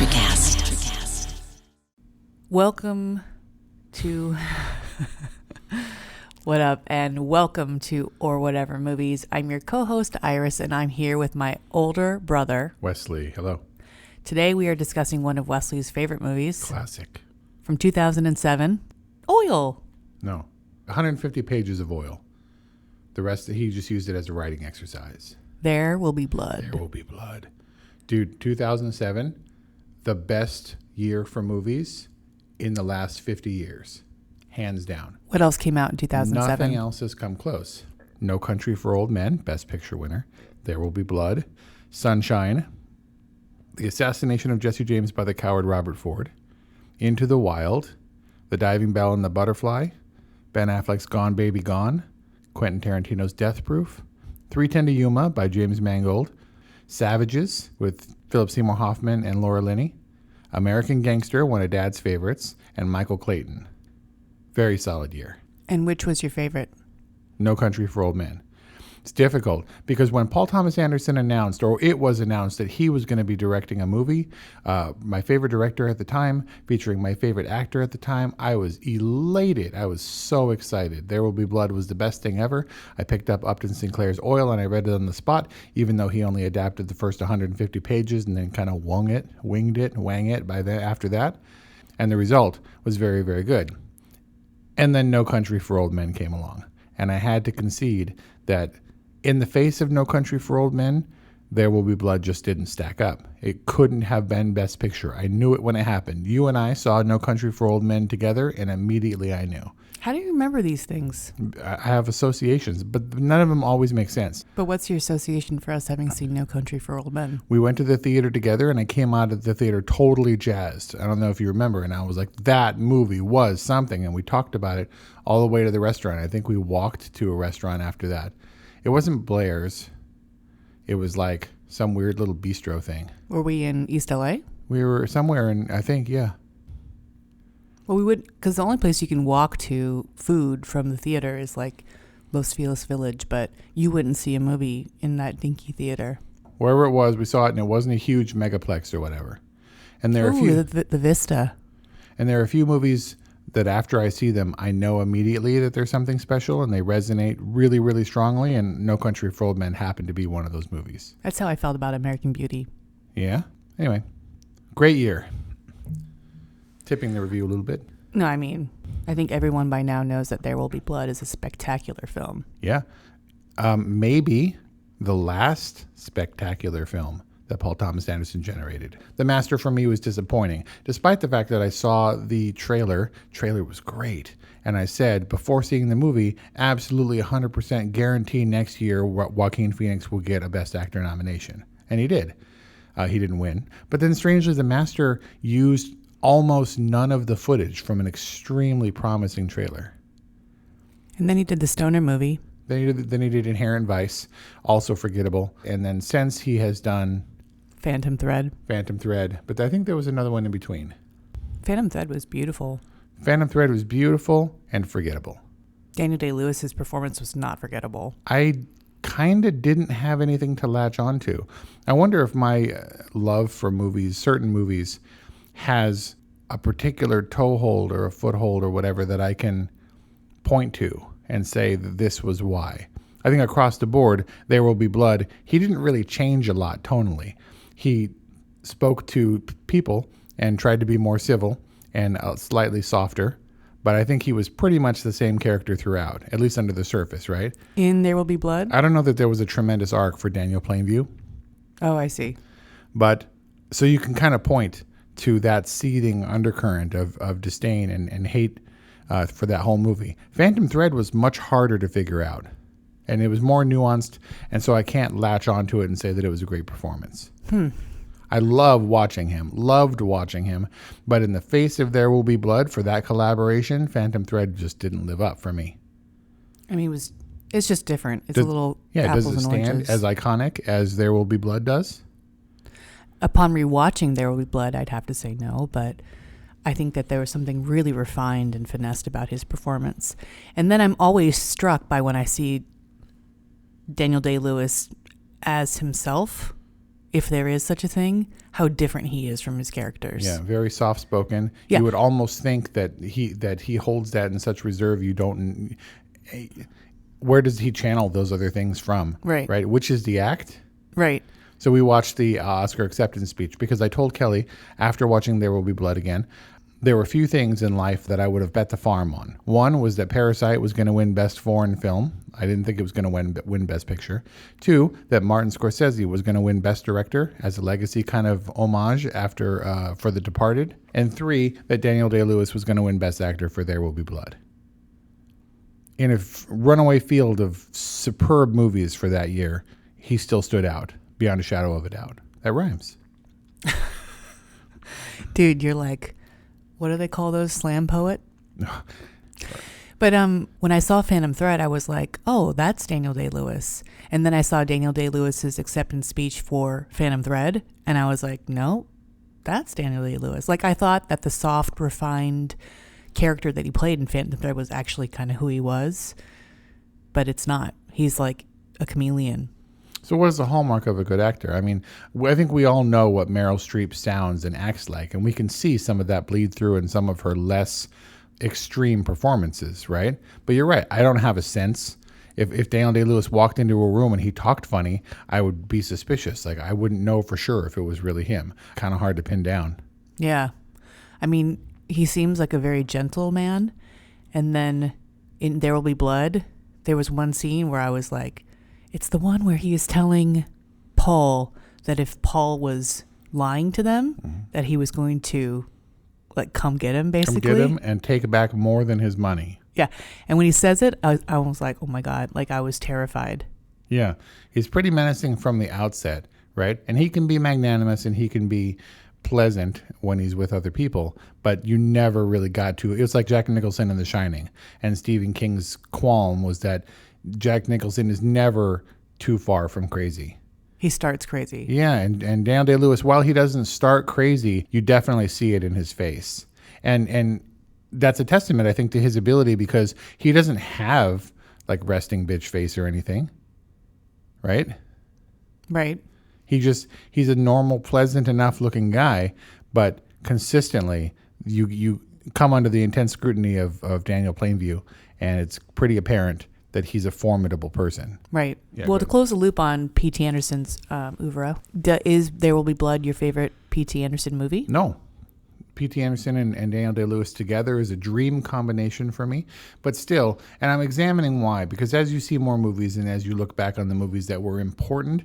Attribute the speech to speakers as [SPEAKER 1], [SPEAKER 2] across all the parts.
[SPEAKER 1] Electrocast.
[SPEAKER 2] Welcome to what up, and welcome to Or Whatever Movies. I'm your co-host Iris, and I'm here with my older brother
[SPEAKER 3] Wesley. Hello.
[SPEAKER 2] Today we are discussing one of Wesley's favorite movies.
[SPEAKER 3] Classic.
[SPEAKER 2] From 2007, Oil.
[SPEAKER 3] No, 150 pages of oil. The rest, he just used it as a writing exercise.
[SPEAKER 2] There Will Be Blood.
[SPEAKER 3] There Will Be Blood. Dude, 2007, the best year for movies in the last 50 years. Hands down.
[SPEAKER 2] What else came out in 2007?
[SPEAKER 3] Nothing else has come close. No Country for Old Men, Best Picture winner. There Will Be Blood. Sunshine. The Assassination of Jesse James by the Coward Robert Ford. Into the Wild. The Diving Bell and the Butterfly. Ben Affleck's Gone Baby Gone. Quentin Tarantino's Death Proof. 3:10 to Yuma by James Mangold. Savages with Philip Seymour Hoffman and Laura Linney. American Gangster, one of Dad's favorites, and Michael Clayton. Very solid year.
[SPEAKER 2] And which was your favorite?
[SPEAKER 3] No Country for Old Men. It's difficult because when Paul Thomas Anderson announced, or it was announced, that he was going to be directing a movie, my favorite director at the time, featuring my favorite actor at the time, I was elated. I was so excited. There Will Be Blood was the best thing ever. I picked up Upton Sinclair's Oil and I read it on the spot, even though he only adapted the first 150 pages and then kind of wang it after that. And the result was very, very good. And then No Country for Old Men came along. And I had to concede that in the face of No Country for Old Men, There Will Be Blood just didn't stack up. It couldn't have been Best Picture. I knew it when it happened. You and I saw No Country for Old Men together, and immediately I knew.
[SPEAKER 2] How do you remember these things?
[SPEAKER 3] I have associations, but none of them always make sense.
[SPEAKER 2] But what's your association for us having seen No Country for Old Men?
[SPEAKER 3] We went to the theater together, and I came out of the theater totally jazzed. I don't know if you remember, and I was like, that movie was something, and we talked about it all the way to the restaurant. I think we walked to a restaurant after that. It wasn't Blair's. It was like some weird little bistro thing.
[SPEAKER 2] Were we in East LA?
[SPEAKER 3] We were somewhere in, I think, yeah.
[SPEAKER 2] Well, we would, because the only place you can walk to food from the theater is like Los Feliz Village, but you wouldn't see a movie in that dinky theater.
[SPEAKER 3] Wherever it was, we saw it, and it wasn't a huge megaplex or whatever. And there are a few,
[SPEAKER 2] the Vista.
[SPEAKER 3] And there are a few movies that after I see them, I know immediately that there's something special, and they resonate really, really strongly, and No Country for Old Men happened to be one of those movies.
[SPEAKER 2] That's how I felt about American Beauty.
[SPEAKER 3] Yeah? Anyway, great year. Tipping the review a little bit.
[SPEAKER 2] No, I mean, I think everyone by now knows that There Will Be Blood is a spectacular film.
[SPEAKER 3] Yeah. Maybe the last spectacular film that Paul Thomas Anderson generated. The Master for me was disappointing, despite the fact that I saw the trailer. Trailer was great. And I said, before seeing the movie, absolutely 100% guarantee next year Joaquin Phoenix will get a Best Actor nomination. And he did. He didn't win. But then strangely, The Master used almost none of the footage from an extremely promising trailer.
[SPEAKER 2] And then he did the Stoner movie.
[SPEAKER 3] Then he did Inherent Vice, also forgettable. And then since he has done
[SPEAKER 2] Phantom Thread.
[SPEAKER 3] But I think there was another one in between.
[SPEAKER 2] Phantom Thread was beautiful.
[SPEAKER 3] Phantom Thread was beautiful and forgettable.
[SPEAKER 2] Daniel Day-Lewis's performance was not forgettable.
[SPEAKER 3] I kind of didn't have anything to latch onto. I wonder if my love for movies, certain movies, has a particular toehold or a foothold or whatever that I can point to and say that this was why. I think across the board, There Will Be Blood, he didn't really change a lot tonally. He spoke to people and tried to be more civil and slightly softer, but I think he was pretty much the same character throughout, at least under the surface, right?
[SPEAKER 2] In There Will Be Blood?
[SPEAKER 3] I don't know that there was a tremendous arc for Daniel Plainview.
[SPEAKER 2] Oh, I see.
[SPEAKER 3] But so you can kind of point to that seething undercurrent of disdain and hate for that whole movie. Phantom Thread was much harder to figure out, and it was more nuanced, and so I can't latch onto it and say that it was a great performance. I loved watching him, but in the face of There Will Be Blood for that collaboration, Phantom Thread just didn't live up for me.
[SPEAKER 2] I mean, it's just different. It's a little apples and oranges.
[SPEAKER 3] Does it stand as iconic as There Will Be Blood does?
[SPEAKER 2] Upon rewatching There Will Be Blood, I'd have to say no, but I think that there was something really refined and finessed about his performance. And then I'm always struck by when I see Daniel Day-Lewis as himself if there is such a thing, how different he is from his characters.
[SPEAKER 3] Yeah, very soft spoken.
[SPEAKER 2] Yeah.
[SPEAKER 3] You would almost think that he holds that in such reserve. You don't. Where does he channel those other things from?
[SPEAKER 2] Right.
[SPEAKER 3] Right. Which is the act.
[SPEAKER 2] Right.
[SPEAKER 3] So we watched the Oscar acceptance speech because I told Kelly after watching There Will Be Blood again, there were a few things in life that I would have bet the farm on. One was that Parasite was going to win Best Foreign Film. I didn't think it was going to win Best Picture. Two, that Martin Scorsese was going to win Best Director as a legacy kind of homage after for The Departed. And three, that Daniel Day-Lewis was going to win Best Actor for There Will Be Blood. In a runaway field of superb movies for that year, he still stood out beyond a shadow of a doubt. That rhymes.
[SPEAKER 2] Dude, you're like, what do they call those? Slam poet? But when I saw Phantom Thread, I was like, oh, that's Daniel Day-Lewis. And then I saw Daniel Day-Lewis's acceptance speech for Phantom Thread, and I was like, no, that's Daniel Day-Lewis. Like, I thought that the soft, refined character that he played in Phantom Thread was actually kind of who he was, but it's not. He's like a chameleon.
[SPEAKER 3] So what is the hallmark of a good actor? I mean, I think we all know what Meryl Streep sounds and acts like, and we can see some of that bleed through in some of her less extreme performances, right? But you're right. I don't have a sense. If Daniel Day-Lewis walked into a room and he talked funny, I would be suspicious. Like, I wouldn't know for sure if it was really him. Kind of hard to pin down.
[SPEAKER 2] Yeah. I mean, he seems like a very gentle man. And then in There Will Be Blood, there was one scene where I was like, it's the one where he is telling Paul that if Paul was lying to them, that he was going to like come get him, basically.
[SPEAKER 3] Come get him and take back more than his money.
[SPEAKER 2] Yeah. And when he says it, I was like, oh my God, like I was terrified.
[SPEAKER 3] Yeah. He's pretty menacing from the outset, right? And he can be magnanimous and he can be pleasant when he's with other people, but you never really got to. It was like Jack Nicholson in The Shining, and Stephen King's qualm was that Jack Nicholson is never too far from crazy.
[SPEAKER 2] He starts crazy.
[SPEAKER 3] Yeah, and Daniel Day-Lewis, while he doesn't start crazy, you definitely see it in his face. And that's a testament, I think, to his ability, because he doesn't have like resting bitch face or anything. Right?
[SPEAKER 2] Right.
[SPEAKER 3] He's a normal, pleasant enough looking guy, but consistently you come under the intense scrutiny of Daniel Plainview, and it's pretty apparent that he's a formidable person.
[SPEAKER 2] Right.
[SPEAKER 3] Yeah,
[SPEAKER 2] well, to close the loop on P.T. Anderson's oeuvre, is There Will Be Blood your favorite P.T. Anderson movie?
[SPEAKER 3] No. P.T. Anderson and Daniel Day-Lewis together is a dream combination for me. But still, and I'm examining why, because as you see more movies and as you look back on the movies that were important,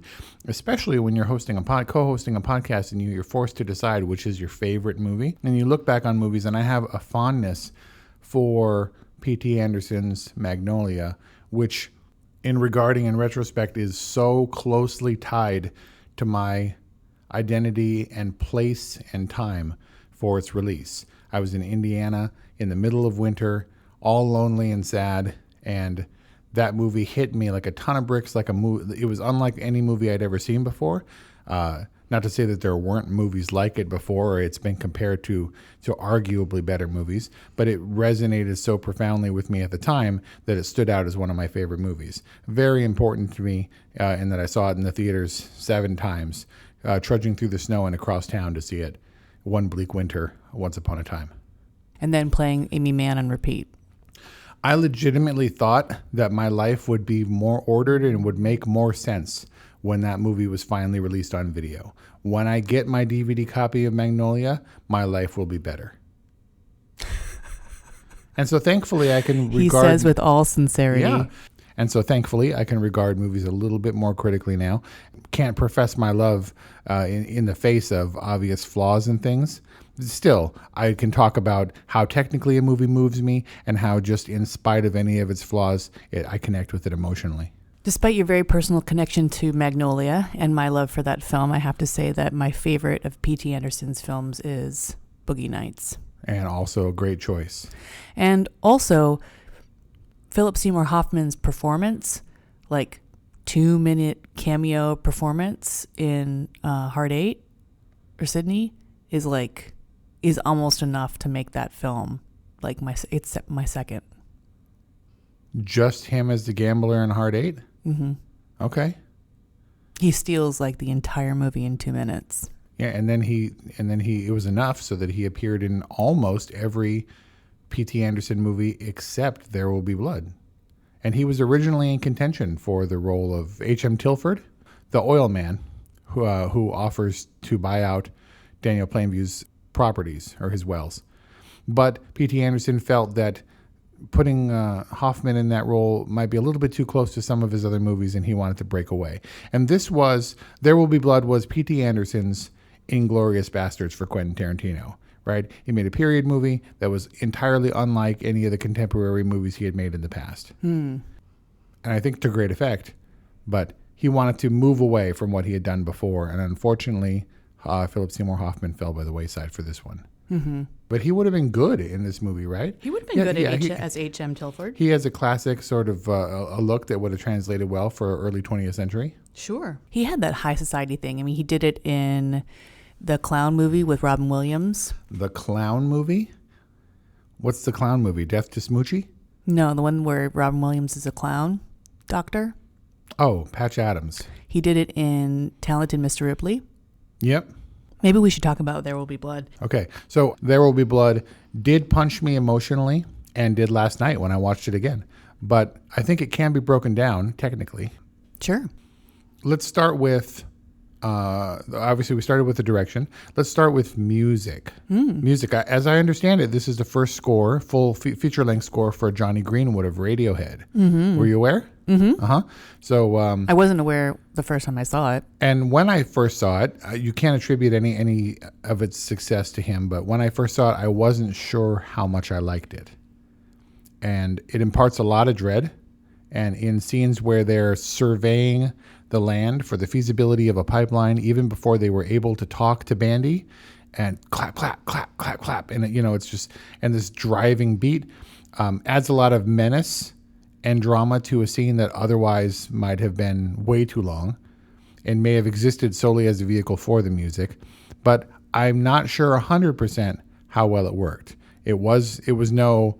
[SPEAKER 3] especially when you're co-hosting a podcast and you're forced to decide which is your favorite movie, and you look back on movies, and I have a fondness for P.T. Anderson's Magnolia, which in retrospect is so closely tied to my identity and place and time for its release. I was in Indiana in the middle of winter, all lonely and sad, and that movie hit me like a ton of bricks, like a movie. It was unlike any movie I'd ever seen before. Not to say that there weren't movies like it before, or it's been compared to arguably better movies, but it resonated so profoundly with me at the time that it stood out as one of my favorite movies. Very important to me in that I saw it in the theaters 7 times, trudging through the snow and across town to see it one bleak winter once upon a time.
[SPEAKER 2] And then playing Amy Mann on repeat.
[SPEAKER 3] I legitimately thought that my life would be more ordered and would make more sense when that movie was finally released on video. When I get my DVD copy of Magnolia, my life will be better. And so thankfully I can regard... He
[SPEAKER 2] says with all sincerity.
[SPEAKER 3] Yeah. And so thankfully I can regard movies a little bit more critically now. Can't profess my love in the face of obvious flaws and things. Still, I can talk about how technically a movie moves me and how just in spite of any of its flaws, I connect with it emotionally.
[SPEAKER 2] Despite your very personal connection to Magnolia and my love for that film, I have to say that my favorite of P.T. Anderson's films is Boogie Nights.
[SPEAKER 3] And also a great choice.
[SPEAKER 2] And also, Philip Seymour Hoffman's performance, like 2-minute cameo performance in Hard 8 or Sydney, is almost enough to make that film like it's my second.
[SPEAKER 3] Just him as the gambler in Hard 8?
[SPEAKER 2] Mm-hmm.
[SPEAKER 3] Okay.
[SPEAKER 2] He steals like the entire movie in 2 minutes.
[SPEAKER 3] Yeah, and then it was enough so that he appeared in almost every P.T. Anderson movie except There Will Be Blood. And he was originally in contention for the role of H.M. Tilford, the oil man who offers to buy out Daniel Plainview's properties or his wells. But P.T. Anderson felt that putting Hoffman in that role might be a little bit too close to some of his other movies, and he wanted to break away. And There Will Be Blood was P.T. Anderson's Inglourious Bastards for Quentin Tarantino, right? He made a period movie that was entirely unlike any of the contemporary movies he had made in the past. And I think to great effect, but he wanted to move away from what he had done before, and unfortunately, Philip Seymour Hoffman fell by the wayside for this one. Mm-hmm. But he would have been good in this movie, right?
[SPEAKER 2] He would have been good as H.M. Tilford.
[SPEAKER 3] He has a classic sort of a look that would have translated well for early 20th century.
[SPEAKER 2] Sure. He had that high society thing. I mean, he did it in the Clown movie with Robin Williams.
[SPEAKER 3] The Clown movie? What's the Clown movie? Death to Smoochie?
[SPEAKER 2] No, the one where Robin Williams is a clown doctor.
[SPEAKER 3] Oh, Patch Adams.
[SPEAKER 2] He did it in Talented Mr. Ripley.
[SPEAKER 3] Yep.
[SPEAKER 2] Maybe we should talk about There Will Be Blood.
[SPEAKER 3] Okay, so There Will Be Blood did punch me emotionally and did last night when I watched it again. But I think it can be broken down, technically.
[SPEAKER 2] Sure.
[SPEAKER 3] Let's start with, obviously we started with the direction. Let's start with music. Music, as I understand it, this is the first score, full feature-length score for Jonny Greenwood of Radiohead. Were you aware?
[SPEAKER 2] Mm-hmm.
[SPEAKER 3] Uh-huh. So
[SPEAKER 2] I wasn't aware the first time I saw it.
[SPEAKER 3] And when I first saw it, you can't attribute any of its success to him, but when I first saw it, I wasn't sure how much I liked it. And it imparts a lot of dread. And in scenes where they're surveying the land for the feasibility of a pipeline, even before they were able to talk to Bandy, and clap, clap, clap, clap, clap. And, it's just, and this driving beat adds a lot of menace and drama to a scene that otherwise might have been way too long and may have existed solely as a vehicle for the music. But I'm not sure 100% how well it worked. It was no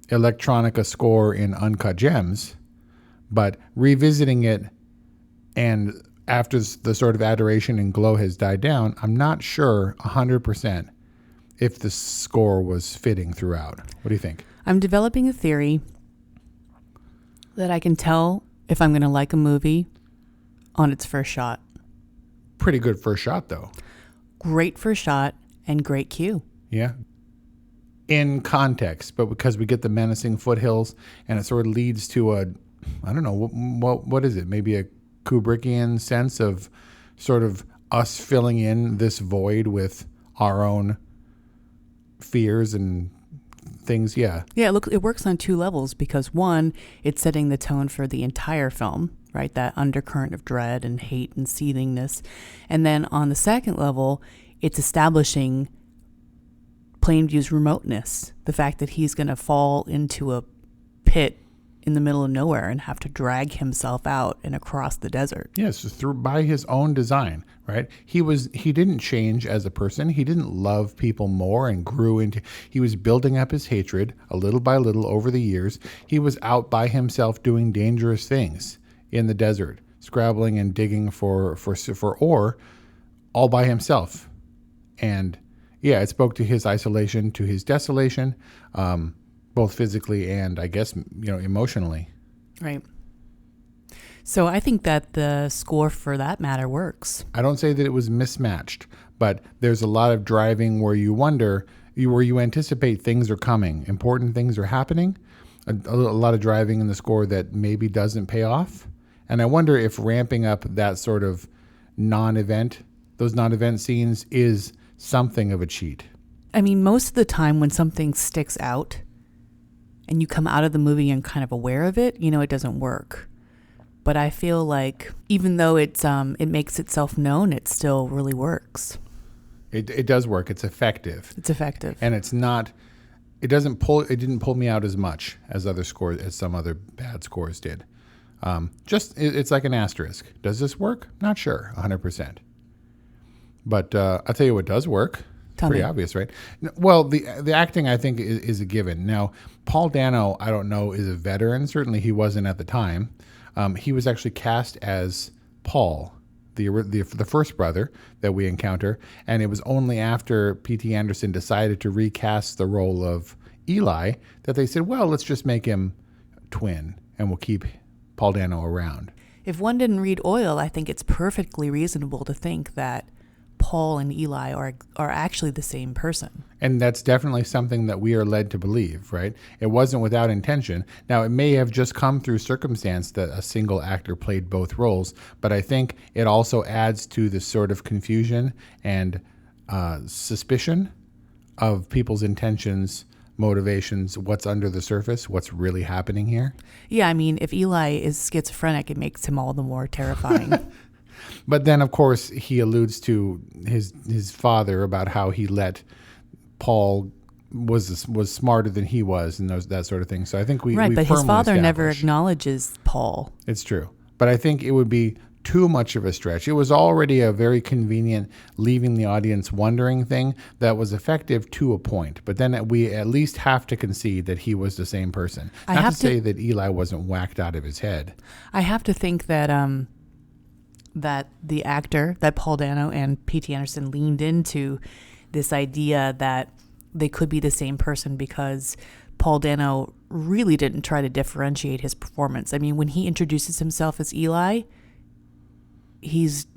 [SPEAKER 3] electronica score in Uncut Gems, but revisiting it and after the sort of adoration and glow has died down, I'm not sure 100% if the score was fitting throughout. What do you think?
[SPEAKER 2] I'm developing a theory that I can tell if I'm going to like a movie on its first shot.
[SPEAKER 3] Pretty good first shot, though.
[SPEAKER 2] Great first shot and great cue.
[SPEAKER 3] Yeah. In context, but because we get the menacing foothills and it sort of leads to I don't know, what is it? Maybe a Kubrickian sense of sort of us filling in this void with our own fears and things. Yeah.
[SPEAKER 2] Yeah, look, it works on 2 levels because one, it's setting the tone for the entire film, right? That undercurrent of dread and hate and seethingness. And then on the second level, it's establishing Plainview's remoteness, the fact that he's going to fall into a pit in the middle of nowhere and have to drag himself out and across the desert.
[SPEAKER 3] Yes, by his own design, right? He didn't change as a person. He didn't love people more and he was building up his hatred a little by little over the years. He was out by himself doing dangerous things in the desert, scrabbling and digging for ore all by himself. And yeah, it spoke to his isolation, to his desolation, both physically and I guess, emotionally.
[SPEAKER 2] Right. So I think that the score for that matter works.
[SPEAKER 3] I don't say that it was mismatched, but there's a lot of driving where you wonder, where you anticipate things are coming, important things are happening, a lot of driving in the score that maybe doesn't pay off. And I wonder if ramping up that sort of those non-event scenes is something of a cheat.
[SPEAKER 2] I mean, most of the time when something sticks out and you come out of the movie and kind of aware of it, it doesn't work. But I feel like even though it makes itself known, it still really works.
[SPEAKER 3] It does work. It's effective.
[SPEAKER 2] It's effective.
[SPEAKER 3] And it's not, it didn't pull me out as much as some other bad scores did. It's like an asterisk. Does this work? Not sure, 100%. But I'll tell you what does work. Pretty obvious, right? Well, the acting, I think, is a given. Now, Paul Dano, I don't know, is a veteran. Certainly he wasn't at the time. He was actually cast as Paul, the first brother that we encounter, and it was only after P.T. Anderson decided to recast the role of Eli that they said, well, let's just make him twin, and we'll keep Paul Dano around.
[SPEAKER 2] If one didn't read Oil, I think it's perfectly reasonable to think that Paul and Eli are actually the same person.
[SPEAKER 3] And that's definitely something that we are led to believe, right? It wasn't without intention. Now, it may have just come through circumstance that a single actor played both roles, but I think it also adds to the sort of confusion and suspicion of people's intentions, motivations, what's under the surface, what's really happening here.
[SPEAKER 2] Yeah, I mean, if Eli is schizophrenic, it makes him all the more terrifying.
[SPEAKER 3] But then, of course, he alludes to his father about how he let Paul was smarter than he was and that sort of thing. So I think we
[SPEAKER 2] right, but his father never
[SPEAKER 3] establish.
[SPEAKER 2] acknowledges Paul.
[SPEAKER 3] It's true. But I think it would be too much of a stretch. It was already a very convenient leaving the audience wondering thing that was effective to a point. But then we at least have to concede that he was the same person. Not to say that Eli wasn't whacked out of his head.
[SPEAKER 2] I have to think that that the actor, that Paul Dano and P.T. Anderson leaned into this idea that they could be the same person because Paul Dano really didn't try to differentiate his performance. I mean, when he introduces himself as Eli, he's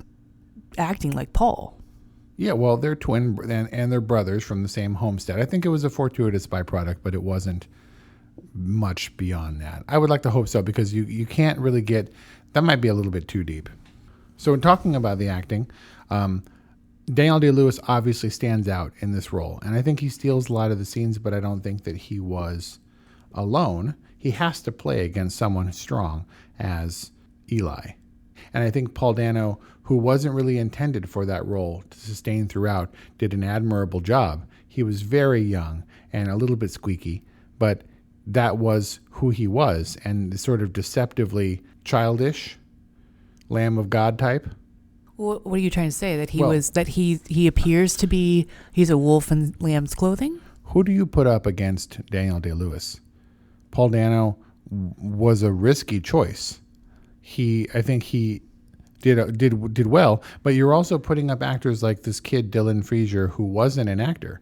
[SPEAKER 2] acting like Paul.
[SPEAKER 3] Yeah, well, they're twin and they're brothers from the same homestead. I think it was a fortuitous byproduct, but it wasn't much beyond that. I would like to hope so, because you can't really get, that might be a little bit too deep. So in talking about the acting, Daniel Day-Lewis obviously stands out in this role. And I think he steals a lot of the scenes, but I don't think that he was alone. He has to play against someone as strong as Eli. And I think Paul Dano, who wasn't really intended for that role to sustain throughout, did an admirable job. He was very young and a little bit squeaky, but that was who he was, and sort of deceptively childish, Lamb of God type.
[SPEAKER 2] What are you trying to say? That he appears to be, he's a wolf in lamb's clothing?
[SPEAKER 3] Who do you put up against Daniel Day-Lewis? Paul Dano was a risky choice. I think he did well, but you're also putting up actors like this kid Dylan Frazier, who wasn't an actor.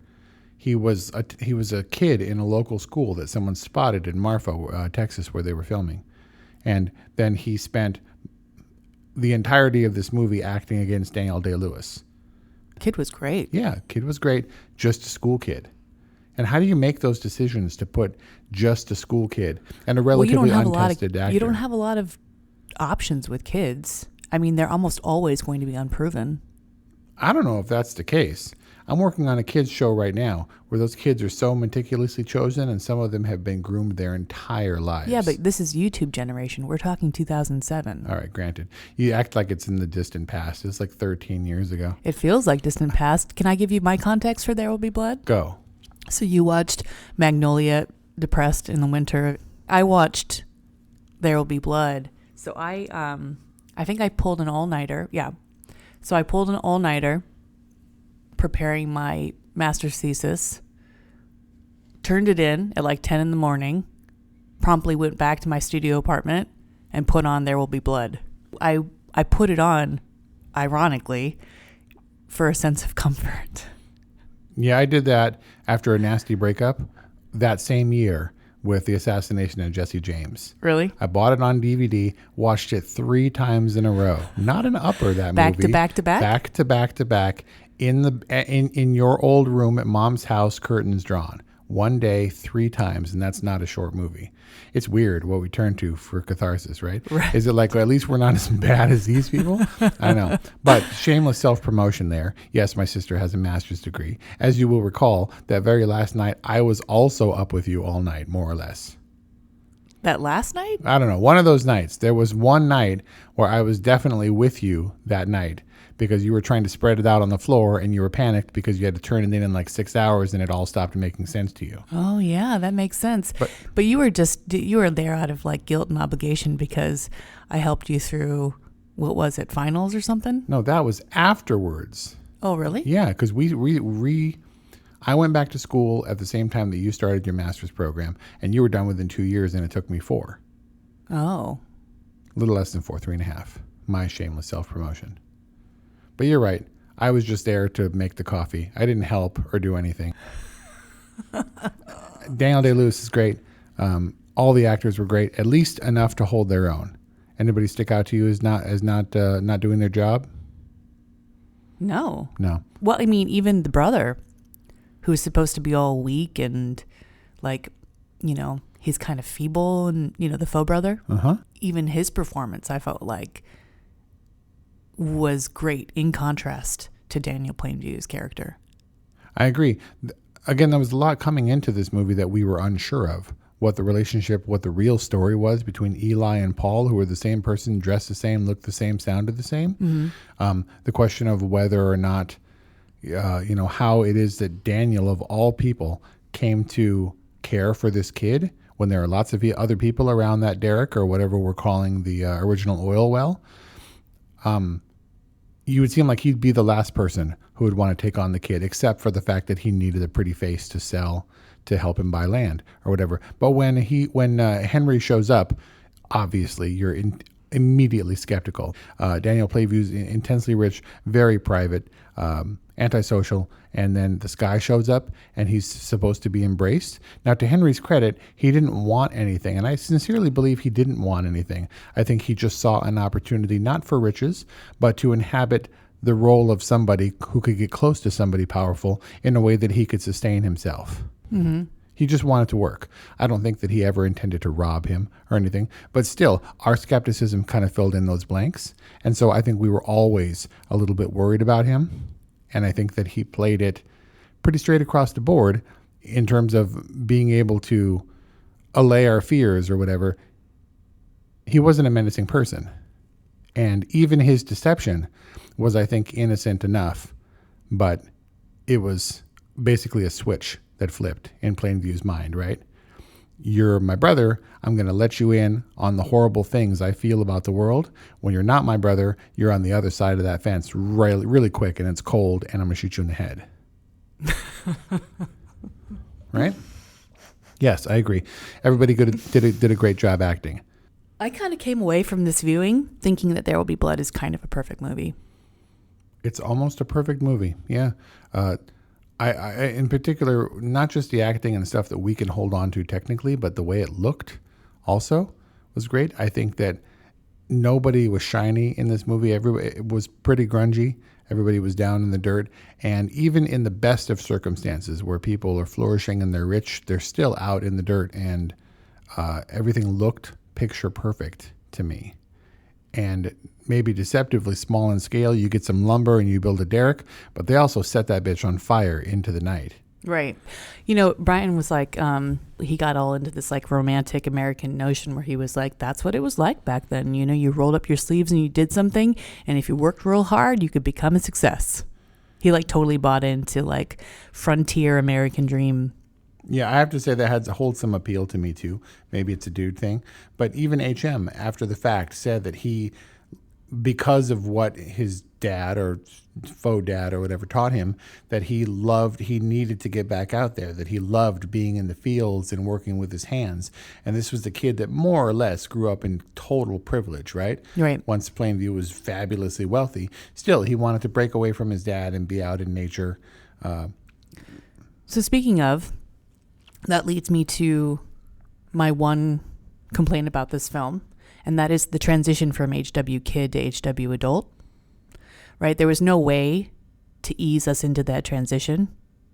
[SPEAKER 3] He was a kid in a local school that someone spotted in Marfa, Texas, where they were filming, and then he spent the entirety of this movie acting against Daniel Day-Lewis.
[SPEAKER 2] Kid was great.
[SPEAKER 3] Yeah, kid was great. Just a school kid. And how do you make those decisions to put just a school kid and a relatively untested actor?
[SPEAKER 2] You don't have a lot of options with kids. I mean, they're almost always going to be unproven.
[SPEAKER 3] I don't know if that's the case. I'm working on a kids show right now where those kids are so meticulously chosen, and some of them have been groomed their entire lives.
[SPEAKER 2] Yeah, but this is YouTube generation. We're talking 2007.
[SPEAKER 3] All right, granted. You act like it's in the distant past. It's like 13 years ago.
[SPEAKER 2] It feels like distant past. Can I give you my context for There Will Be Blood?
[SPEAKER 3] Go.
[SPEAKER 2] So you watched Magnolia, depressed in the winter. I watched There Will Be Blood. So I think I pulled an all-nighter. Yeah. So I pulled an all-nighter preparing my master's thesis, turned it in at like 10 in the morning, promptly went back to my studio apartment and put on There Will Be Blood. I put it on, ironically, for a sense of comfort.
[SPEAKER 3] Yeah, I did that after a nasty breakup that same year with the assassination of Jesse James.
[SPEAKER 2] Really?
[SPEAKER 3] I bought it on DVD, watched it 3 times in a row. Not an upper, that
[SPEAKER 2] back
[SPEAKER 3] movie.
[SPEAKER 2] Back to back?
[SPEAKER 3] Back to back to back. In your old room at mom's house, curtains drawn. One day, 3 times, and that's not a short movie. It's weird what we turn to for catharsis, right?
[SPEAKER 2] Right.
[SPEAKER 3] Is it like, well, at least we're not as bad as these people? I know. But shameless self-promotion there. Yes, my sister has a master's degree. As you will recall, that very last night, I was also up with you all night, more or less.
[SPEAKER 2] That last night?
[SPEAKER 3] I don't know. One of those nights. There was one night where I was definitely with you that night, because you were trying to spread it out on the floor and you were panicked because you had to turn it in like 6 hours and it all stopped making sense to you.
[SPEAKER 2] Oh, yeah, that makes sense. But you were there out of like guilt and obligation because I helped you through, what was it, finals or something?
[SPEAKER 3] No, that was afterwards.
[SPEAKER 2] Oh, really?
[SPEAKER 3] Yeah, because I went back to school at the same time that you started your master's program, and you were done within 2 years and it took me 4.
[SPEAKER 2] Oh.
[SPEAKER 3] A little less than 4, 3.5. My shameless self-promotion. But you're right. I was just there to make the coffee. I didn't help or do anything. Daniel Day-Lewis is great. All the actors were great, at least enough to hold their own. Anybody stick out to you as not doing their job?
[SPEAKER 2] No.
[SPEAKER 3] No.
[SPEAKER 2] I mean, even the brother, who's supposed to be all weak and like, he's kind of feeble, and the faux brother. Even his performance, I felt like, was great in contrast to Daniel Plainview's character.
[SPEAKER 3] I agree. Again, there was a lot coming into this movie that we were unsure of. What the relationship, what the real story was between Eli and Paul, who were the same person, dressed the same, looked the same, sounded the same. The question of whether or not, how it is that Daniel, of all people, came to care for this kid when there are lots of other people around that derrick, or whatever we're calling the original oil well. You would seem like he'd be the last person who would want to take on the kid, except for the fact that he needed a pretty face to sell to help him buy land or whatever. But when Henry shows up, obviously you're immediately skeptical. Daniel Plainview's intensely rich, very private, antisocial, and then this guy shows up and he's supposed to be embraced. Now, to Henry's credit, he didn't want anything, and I sincerely believe he didn't want anything. I think he just saw an opportunity, not for riches, but to inhabit the role of somebody who could get close to somebody powerful in a way that he could sustain himself. He just wanted to work. I don't think that he ever intended to rob him or anything, but still, our skepticism kind of filled in those blanks. And so I think we were always a little bit worried about him. And I think that he played it pretty straight across the board in terms of being able to allay our fears or whatever. He wasn't a menacing person. And even his deception was, I think, innocent enough, but it was basically a switch that flipped in Plainview's mind, right? You're my brother. I'm going to let you in on the horrible things I feel about the world. When you're not my brother, you're on the other side of that fence really, really quick, and it's cold, and I'm going to shoot you in the head. Right? Yes, I agree. Everybody did a great job acting.
[SPEAKER 2] I kind of came away from this viewing thinking that There Will Be Blood is kind of a perfect movie.
[SPEAKER 3] It's almost a perfect movie, yeah. I in particular, not just the acting and stuff that we can hold on to technically, but the way it looked also was great. I think that nobody was shiny in this movie. It was pretty grungy. Everybody was down in the dirt. And even in the best of circumstances where people are flourishing and they're rich, they're still out in the dirt. And everything looked picture perfect to me. And maybe deceptively small in scale. You get some lumber and you build a derrick, but they also set that bitch on fire into the night.
[SPEAKER 2] Right. Brian was like, he got all into this like romantic American notion where he was like, that's what it was like back then. You rolled up your sleeves and you did something, and if you worked real hard, you could become a success. He like totally bought into like frontier American dream.
[SPEAKER 3] Yeah, I have to say that holds some appeal to me too. Maybe it's a dude thing. But even HM, after the fact, said that he, because of what his dad or faux dad or whatever taught him, that he needed to get back out there, that he loved being in the fields and working with his hands. And this was the kid that more or less grew up in total privilege, right?
[SPEAKER 2] Right.
[SPEAKER 3] Once Plainview was fabulously wealthy, still he wanted to break away from his dad and be out in nature.
[SPEAKER 2] So speaking of, that leads me to my one complaint about this film, and that is the transition from HW kid to HW adult. Right? There was no way to ease us into that transition.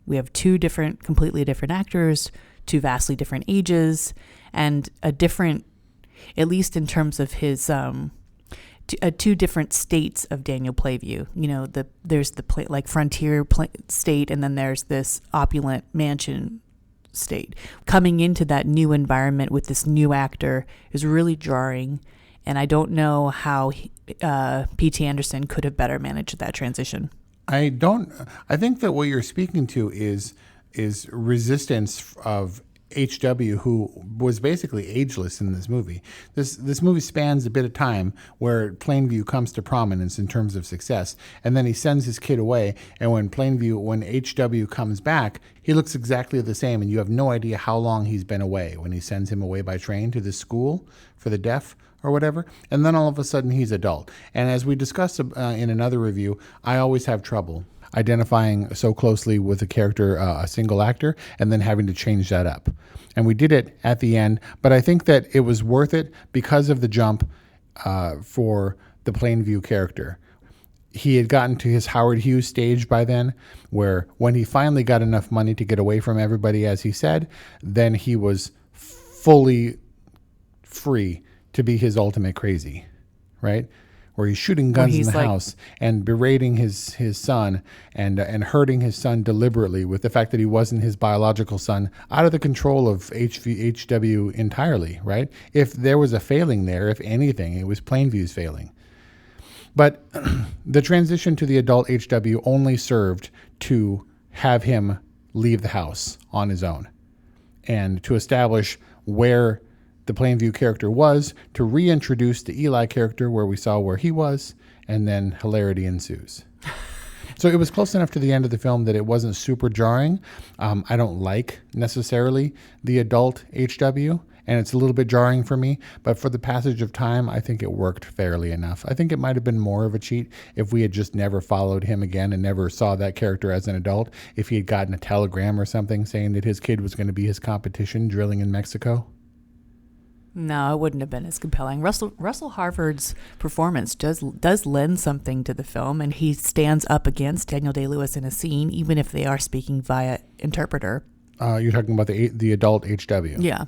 [SPEAKER 2] We have completely different actors, two vastly different ages, and a different, at least in terms of his, two different states of Daniel Plainview. There's the frontier state, and then there's this opulent mansion state. Coming into that new environment with this new actor is really jarring, and I don't know how P.T. Anderson could have better managed that transition.
[SPEAKER 3] I think that what you're speaking to is resistance of HW, who was basically ageless in this movie. This movie spans a bit of time where Plainview comes to prominence in terms of success, and then he sends his kid away. And when HW comes back, he looks exactly the same, and you have no idea how long he's been away when he sends him away by train to this school for the deaf or whatever. And then all of a sudden he's adult. And as we discussed in another review, I always have trouble identifying so closely with a character, a single actor, and then having to change that up. And we did it at the end, but I think that it was worth it because of the jump for the Plainview character. He had gotten to his Howard Hughes stage by then, where when he finally got enough money to get away from everybody, as he said, then he was fully free to be his ultimate crazy, right? Where he's shooting guns in the house and berating his son and hurting his son deliberately with the fact that he wasn't his biological son, out of the control of HW entirely, right? If there was a failing there, if anything, it was Plainview's failing. But the transition to the adult HW only served to have him leave the house on his own and to establish where the Plainview character was, to reintroduce the Eli character where we saw where he was, and then hilarity ensues. So it was close enough to the end of the film that it wasn't super jarring. I don't like necessarily the adult HW, and it's a little bit jarring for me, but for the passage of time, I think it worked fairly enough. I think it might have been more of a cheat if we had just never followed him again and never saw that character as an adult, if he had gotten a telegram or something saying that his kid was going to be his competition drilling in Mexico.
[SPEAKER 2] No, it wouldn't have been as compelling. Russell Harvard's performance does lend something to the film, and he stands up against Daniel Day-Lewis in a scene, even if they are speaking via interpreter.
[SPEAKER 3] You're talking about the adult HW.
[SPEAKER 2] Yeah.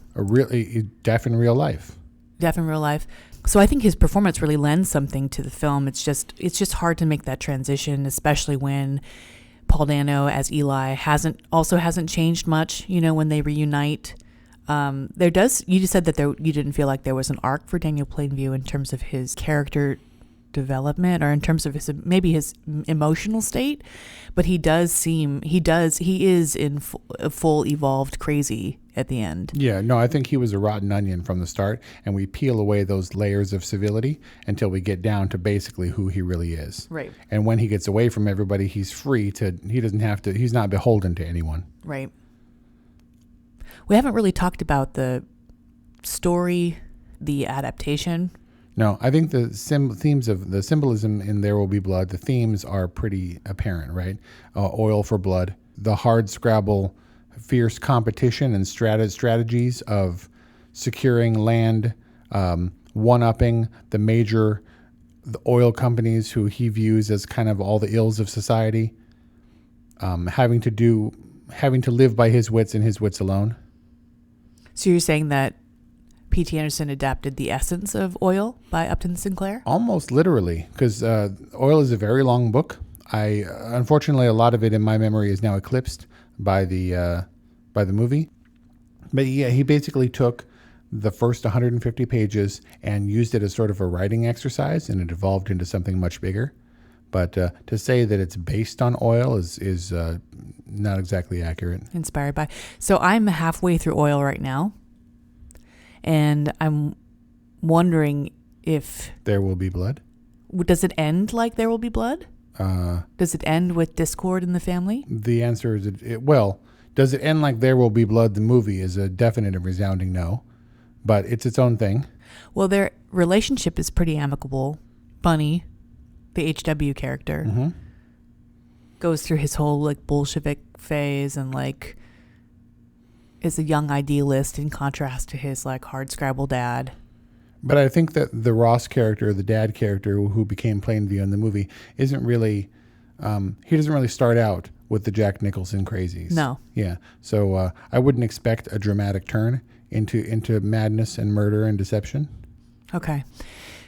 [SPEAKER 3] Deaf in real life.
[SPEAKER 2] Deaf in real life. So I think his performance really lends something to the film. It's just hard to make that transition, especially when Paul Dano as Eli hasn't changed much, when they reunite. You just said that you didn't feel like there was an arc for Daniel Plainview in terms of his character development or in terms of his emotional state, but he is in full evolved crazy at the end.
[SPEAKER 3] Yeah, no, I think he was a rotten onion from the start, and we peel away those layers of civility until we get down to basically who he really is.
[SPEAKER 2] Right.
[SPEAKER 3] And when he gets away from everybody, he's free he's not beholden to anyone.
[SPEAKER 2] Right. We haven't really talked about the story, the adaptation.
[SPEAKER 3] No, I think the themes of the symbolism in There Will Be Blood, the themes are pretty apparent, right? Oil for blood, the hard scrabble, fierce competition and strategies of securing land, one-upping the oil companies who he views as kind of all the ills of society, having to live by his wits and his wits alone.
[SPEAKER 2] So you're saying that P.T. Anderson adapted the essence of Oil by Upton Sinclair?
[SPEAKER 3] Almost literally, because Oil is a very long book. Unfortunately, a lot of it in my memory is now eclipsed by the movie. But yeah, he basically took the first 150 pages and used it as sort of a writing exercise, and it evolved into something much bigger. But to say that it's based on Oil is not exactly accurate.
[SPEAKER 2] Inspired by. So I'm halfway through Oil right now, and I'm wondering if...
[SPEAKER 3] There Will Be Blood?
[SPEAKER 2] Does it end like There Will Be Blood? Does it end with discord in the family?
[SPEAKER 3] The answer is, does it end like There Will Be Blood, the movie, is a definite and resounding no. But it's its own thing.
[SPEAKER 2] Well, their relationship is pretty amicable. Bunny, the HW character,
[SPEAKER 3] mm-hmm.
[SPEAKER 2] goes through his whole Bolshevik phase and is a young idealist in contrast to his hard scrabble dad.
[SPEAKER 3] But I think that the Ross character, the dad character who became Plainview in the movie, isn't really, he doesn't really start out with the Jack Nicholson crazies.
[SPEAKER 2] No. Yeah.
[SPEAKER 3] So I wouldn't expect a dramatic turn into madness and murder and deception.
[SPEAKER 2] Okay.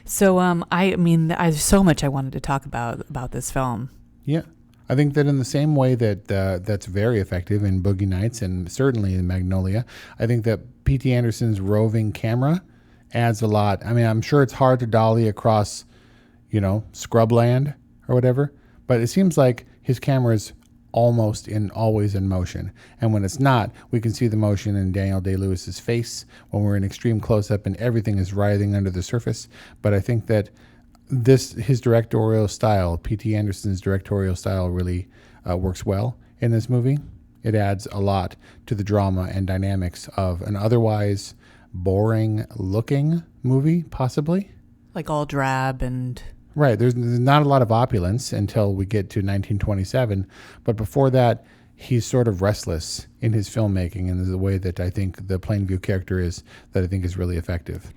[SPEAKER 2] So, there's so much I wanted to talk about this film.
[SPEAKER 3] Yeah. I think that in the same way that that's very effective in Boogie Nights and certainly in Magnolia, I think that P.T. Anderson's roving camera adds a lot. I mean, I'm sure it's hard to dolly across, scrubland or whatever, but it seems like his cameras always in motion. And when it's not, we can see the motion in Daniel Day-Lewis's face when we're in extreme close-up and everything is writhing under the surface. But I think that his directorial style, P.T. Anderson's directorial style, really works well in this movie. It adds a lot to the drama and dynamics of an otherwise boring-looking movie, possibly.
[SPEAKER 2] Like all drab and...
[SPEAKER 3] Right. There's not a lot of opulence until we get to 1927. But before that, he's sort of restless in his filmmaking, and there's a way that I think the Plainview character is that I think is really effective.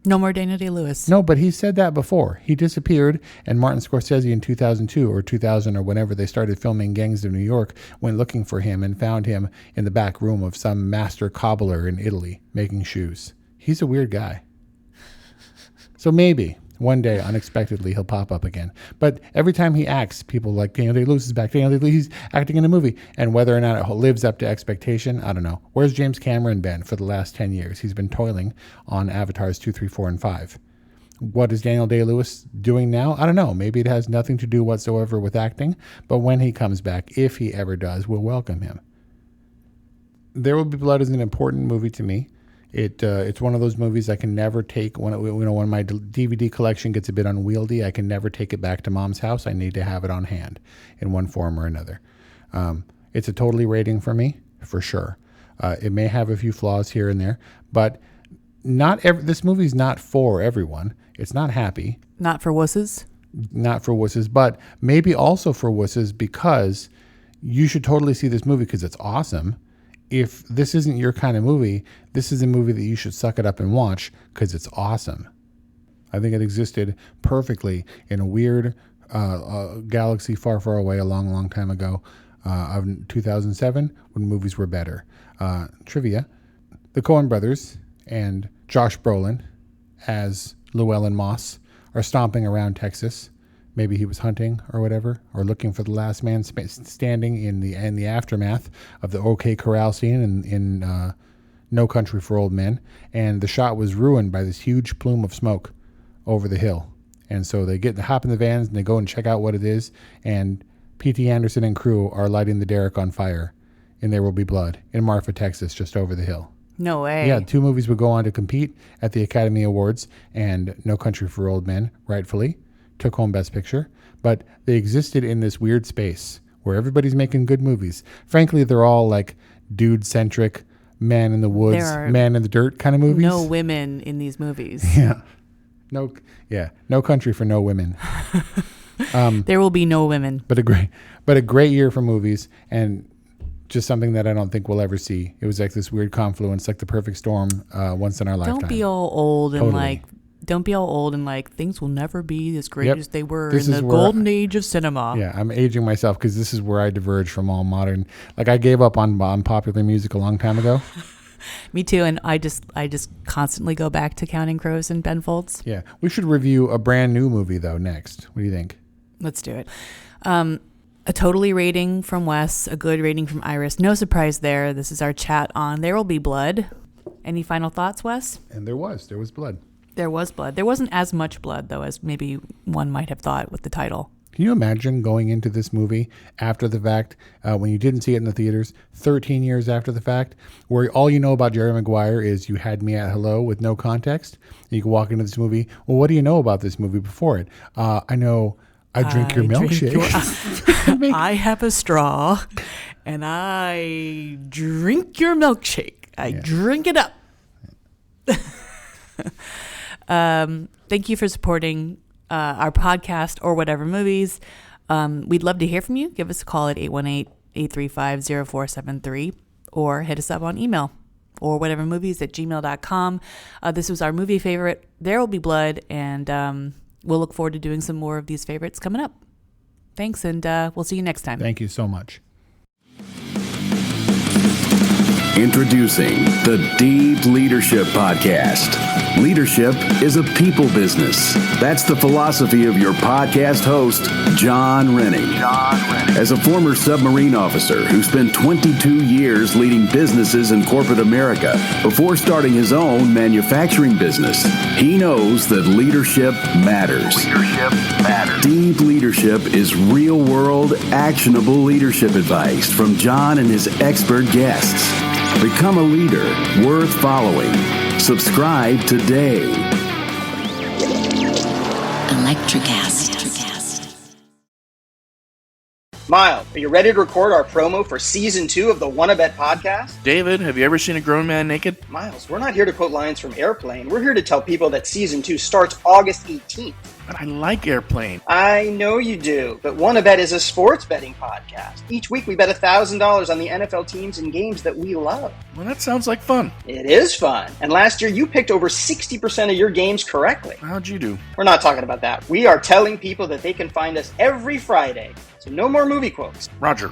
[SPEAKER 2] No more Daniel Day-Lewis.
[SPEAKER 3] No, but he said that before. He disappeared, and Martin Scorsese in 2002 or 2000 or whenever they started filming Gangs of New York went looking for him and found him in the back room of some master cobbler in Italy making shoes. He's a weird guy. So maybe one day, unexpectedly, he'll pop up again. But every time he acts, people like, Daniel Day-Lewis is back. Daniel Day-Lewis, he's acting in a movie. And whether or not it lives up to expectation, I don't know. Where's James Cameron been for the last 10 years? He's been toiling on Avatars 2, 3, 4, and 5. What is Daniel Day-Lewis doing now? I don't know. Maybe it has nothing to do whatsoever with acting. But when he comes back, if he ever does, we'll welcome him. There Will Be Blood is an important movie to me. It's one of those movies I can never take when my DVD collection gets a bit unwieldy. I can never take it back to mom's house. I need to have it on hand in one form or another. It's a totally rating for me, for sure. It may have a few flaws here and there, but this movie's not for everyone. It's not happy.
[SPEAKER 2] Not for wusses?
[SPEAKER 3] Not for wusses, but maybe also for wusses, because you should totally see this movie because it's awesome. If this isn't your kind of movie, this is a movie that you should suck it up and watch because it's awesome. I think it existed perfectly in a weird galaxy far, far away a long, long time ago of 2007 when movies were better. Trivia, the Coen brothers and Josh Brolin as Llewellyn Moss are stomping around Texas. Maybe he was hunting or whatever, or looking for the last man standing in the aftermath of the OK Corral scene in No Country for Old Men. And the shot was ruined by this huge plume of smoke over the hill. And so they hop in the vans and they go and check out what it is. And P.T. Anderson and crew are lighting the derrick on fire in There Will Be Blood in Marfa, Texas, just over the hill.
[SPEAKER 2] No way.
[SPEAKER 3] Yeah, 2 movies would go on to compete at the Academy Awards, and No Country for Old Men, rightfully, took home Best Picture, but they existed in this weird space where everybody's making good movies. Frankly, they're all like dude-centric, man in the woods, man in the dirt kind of movies.
[SPEAKER 2] No women in these movies.
[SPEAKER 3] Yeah. No Country for No Women.
[SPEAKER 2] There will be no women.
[SPEAKER 3] But a great year for movies, and just something that I don't think we'll ever see. It was like this weird confluence, like the perfect storm once in our lifetime.
[SPEAKER 2] Don't be all old and like things will never be as great as they were in the golden age of cinema.
[SPEAKER 3] Yeah, I'm aging myself because this is where I diverge from all modern. Like I gave up on popular music a long time ago.
[SPEAKER 2] Me too, and I just constantly go back to Counting Crows and Ben Folds.
[SPEAKER 3] Yeah, we should review a brand new movie though next. What do you think?
[SPEAKER 2] Let's do it. A totally rating from Wes, a good rating from Iris. No surprise there. This is our chat on There Will Be Blood. Any final thoughts, Wes?
[SPEAKER 3] And there was blood.
[SPEAKER 2] There was blood. There wasn't as much blood, though, as maybe one might have thought with the title.
[SPEAKER 3] Can you imagine going into this movie after the fact, when you didn't see it in the theaters, 13 years after the fact, where all you know about Jerry Maguire is You Had Me at Hello with no context? And you can walk into this movie, well, what do you know about this movie before it? I know I drink your milkshake.
[SPEAKER 2] I have a straw, and I drink your milkshake. I drink it up. Thank you for supporting our podcast or whatever movies. We'd love to hear from you. Give us a call at 818-835-0473 or hit us up on email or whatever movies at gmail.com. This was our movie favorite, There Will Be Blood, and we'll look forward to doing some more of these favorites coming up. Thanks, and we'll see you next time.
[SPEAKER 3] Thank you so much.
[SPEAKER 1] Introducing the Deep Leadership Podcast. Leadership is a people business. That's the philosophy of your podcast host, John Rennie. As a former submarine officer who spent 22 years leading businesses in corporate America before starting his own manufacturing business, he knows that leadership matters. Deep leadership is real-world, actionable leadership advice from John and his expert guests. Become a leader worth following. Subscribe today.
[SPEAKER 4] Electricast.
[SPEAKER 5] Miles, are you ready to record our promo for Season 2 of the Wanna Bet podcast?
[SPEAKER 6] David, have you ever seen a grown man naked?
[SPEAKER 5] Miles, we're not here to quote lines from Airplane. We're here to tell people that Season 2 starts August 18th.
[SPEAKER 6] But I like Airplane.
[SPEAKER 5] I know you do, but Wanna Bet is a sports betting podcast. Each week we bet $1,000 on the NFL teams and games that we love.
[SPEAKER 6] Well, that sounds like fun.
[SPEAKER 5] It is fun. And last year you picked over 60% of your games correctly.
[SPEAKER 6] How'd you do?
[SPEAKER 5] We're not talking about that. We are telling people that they can find us every Friday. So no more movie quotes.
[SPEAKER 6] Roger.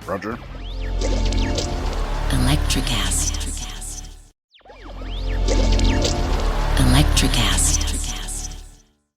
[SPEAKER 4] Electricast.